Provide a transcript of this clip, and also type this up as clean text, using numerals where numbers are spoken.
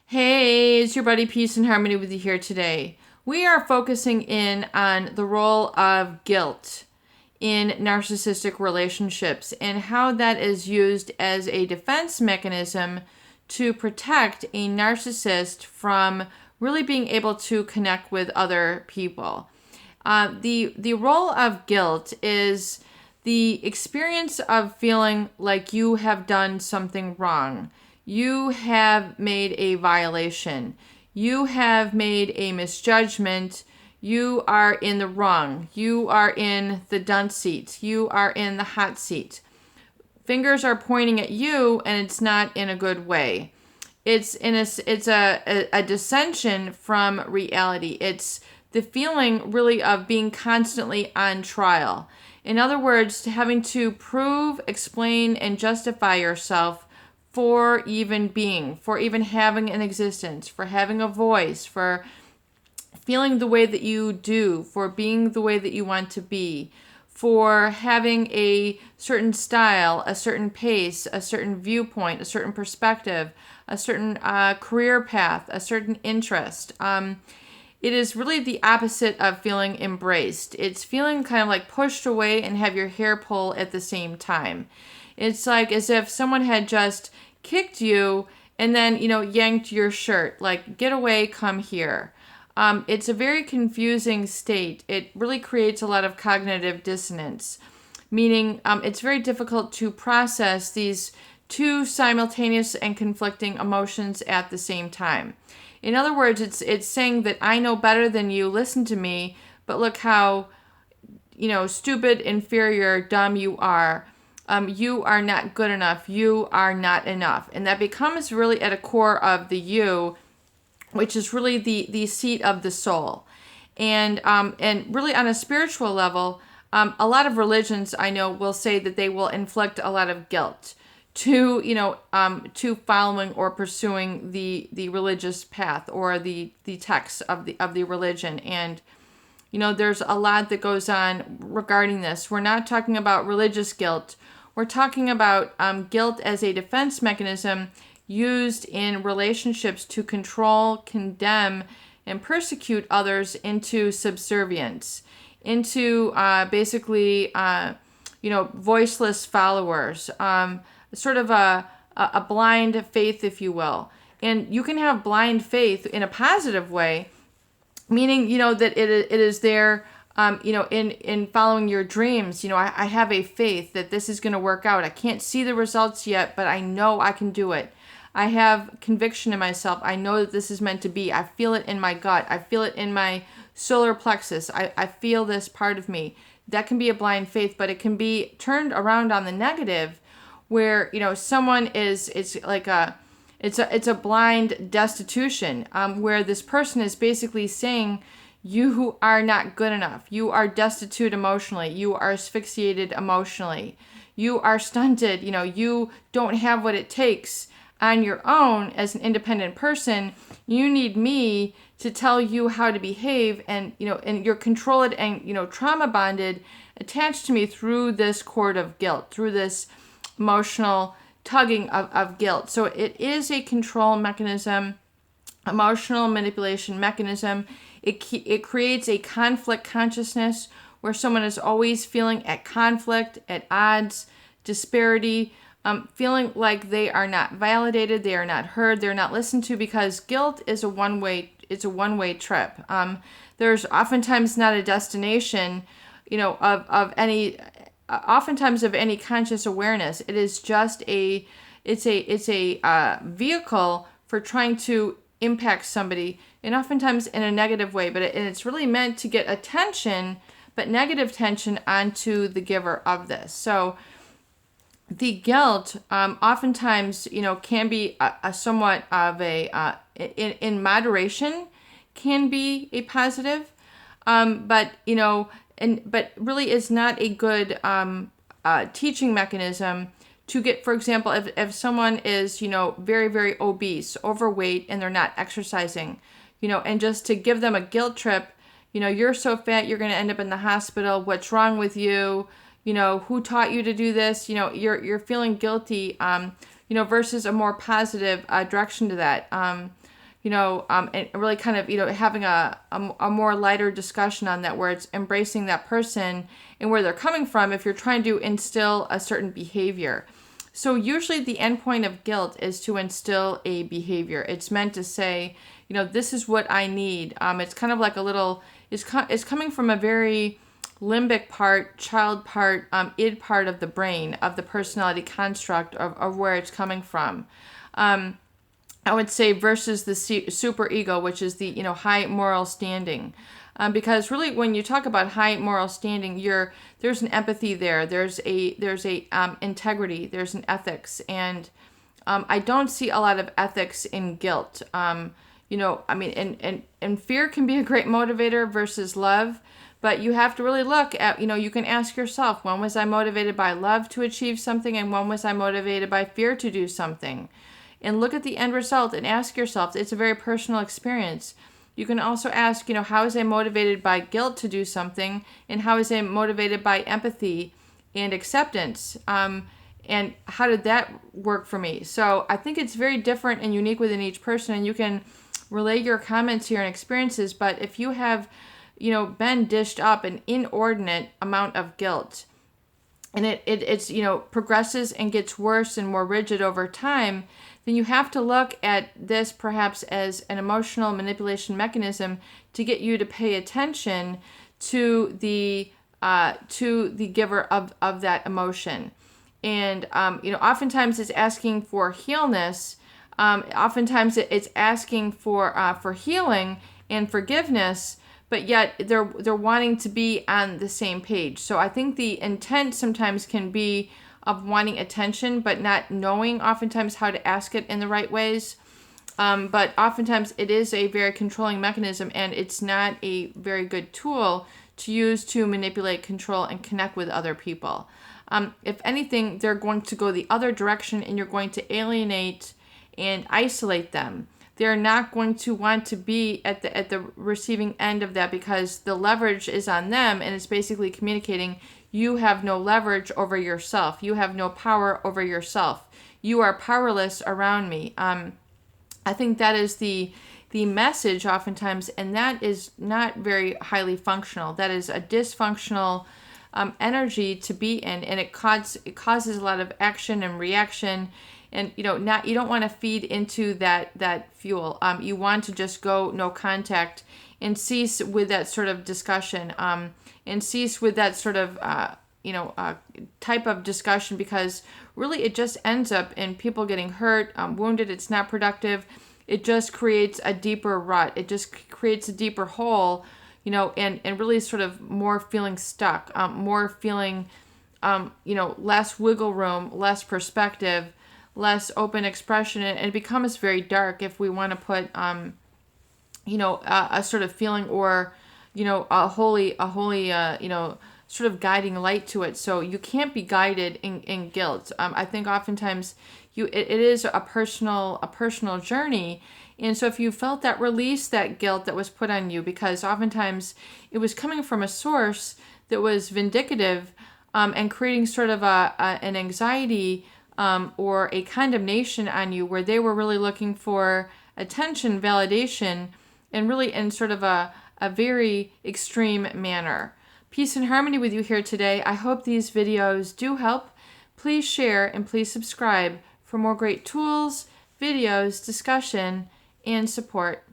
Hey, it's your buddy Peace and Harmony with you here today. We are focusing in on the role of guilt in narcissistic relationships and how that is used as a defense mechanism to protect a narcissist from really being able to connect with other people. The role of guilt is the experience of feeling like you have done something wrong. You have made a violation. You have made a misjudgment. You are in the wrong. You are in the dunce seat. You are in the hot seat. Fingers are pointing at you, and it's not in a good way. It's a dissension from reality. It's the feeling really of being constantly on trial. In other words, having to prove, explain, and justify yourself for even being, for even having an existence, for having a voice, for feeling the way that you do, for being the way that you want to be, for having a certain style, a certain pace, a certain viewpoint, a certain perspective, a certain career path, a certain interest. It is really the opposite of feeling embraced. It's feeling kind of like pushed away and have your hair pull at the same time. It's like as if someone had just kicked you and then, yanked your shirt. Like, get away, come here. It's a very confusing state. It really creates a lot of cognitive dissonance, meaning it's very difficult to process these two simultaneous and conflicting emotions at the same time. In other words, it's saying that I know better than you, listen to me, but look how, stupid, inferior, dumb you are. You are not good enough. You are not enough. And that becomes really at a core of the you, which is really the seat of the soul. And really on a spiritual level, a lot of religions I know will say that they will inflict a lot of guilt to following or pursuing the religious path or the text of the religion. And there's a lot that goes on regarding this. We're not talking about religious guilt. We're talking about guilt as a defense mechanism used in relationships to control, condemn, and persecute others into subservience, into basically voiceless followers. Sort of a blind faith, if you will. And you can have blind faith in a positive way, meaning, that it is there, in following your dreams. I have a faith that this is going to work out. I can't see the results yet, but I know I can do it. I have conviction in myself. I know that this is meant to be. I feel it in my gut. I feel it in my solar plexus. I feel this part of me. That can be a blind faith, but it can be turned around on the negative, where someone it's a blind destitution, where this person is basically saying you are not good enough, you are destitute emotionally, you are asphyxiated emotionally, you are stunted, you don't have what it takes on your own as an independent person. You need me to tell you how to behave, and you're controlled and trauma bonded, attached to me through this cord of guilt, through this emotional tugging of guilt. So it is a control mechanism, emotional manipulation mechanism. It creates a conflict consciousness where someone is always feeling at conflict, at odds, disparity, feeling like they are not validated, they are not heard, they're not listened to, because guilt is a one-way trip. There's oftentimes not a destination, of any oftentimes of any conscious awareness. It is just a vehicle for trying to impact somebody, and oftentimes in a negative way, and it's really meant to get attention, but negative tension onto the giver of this. So the guilt oftentimes can be a somewhat of a in moderation can be a positive, but really is not a good teaching mechanism to get. For example, if someone is very, very obese, overweight, and they're not exercising, and just to give them a guilt trip, you're so fat you're going to end up in the hospital, what's wrong with you, who taught you to do this, you're feeling guilty, versus a more positive direction to that. and really kind of, having a more lighter discussion on that, where it's embracing that person and where they're coming from if you're trying to instill a certain behavior. So usually the end point of guilt is to instill a behavior. It's meant to say, this is what I need. It's kind of like it's coming from a very limbic part, child part, id part of the brain, of the personality construct of where it's coming from. I would say versus the super ego, which is the high moral standing, because really when you talk about high moral standing, there's an empathy there, there's a integrity, there's an ethics, and I don't see a lot of ethics in guilt. And fear can be a great motivator versus love, but you have to really look at, you can ask yourself, when was I motivated by love to achieve something, and when was I motivated by fear to do something? And look at the end result and ask yourself. It's a very personal experience. You can also ask, how is I motivated by guilt to do something, and how is I motivated by empathy and acceptance? And how did that work for me? So I think it's very different and unique within each person, and you can relay your comments here and experiences. But if you have, been dished up an inordinate amount of guilt, and it's progresses and gets worse and more rigid over time, then you have to look at this perhaps as an emotional manipulation mechanism to get you to pay attention to the giver of that emotion. And oftentimes it's asking for healness. Oftentimes it's asking for healing and forgiveness, but yet they're wanting to be on the same page. So I think the intent sometimes can be of wanting attention, but not knowing oftentimes how to ask it in the right ways. But oftentimes it is a very controlling mechanism, and it's not a very good tool to use to manipulate, control, and connect with other people. If anything, they're going to go the other direction, and you're going to alienate and isolate them. They're not going to want to be at the receiving end of that, because the leverage is on them, and it's basically communicating, you have no leverage over yourself. You have no power over yourself. You are powerless around me. I think that is the message oftentimes, and that is not very highly functional. That is a dysfunctional energy to be in, and it causes a lot of action and reaction. And you don't want to feed into that fuel. You want to just go no contact and cease with that sort of discussion, and cease with that sort of type of discussion, because really it just ends up in people getting hurt, wounded. It's not productive. It just creates a deeper rut. It just creates a deeper hole, and really sort of more feeling stuck, more feeling, less wiggle room, less perspective, less open expression, and it becomes very dark if we want to put, a sort of feeling or, a holy, sort of guiding light to it. So you can't be guided in guilt. I think oftentimes it is a personal journey. And so if you felt that release, that guilt that was put on you, because oftentimes it was coming from a source that was vindictive, and creating sort of an anxiety, or a condemnation on you, where they were really looking for attention, validation, and really in sort of a very extreme manner. Peace and harmony with you here today. I hope these videos do help. Please share and please subscribe for more great tools, videos, discussion, and support.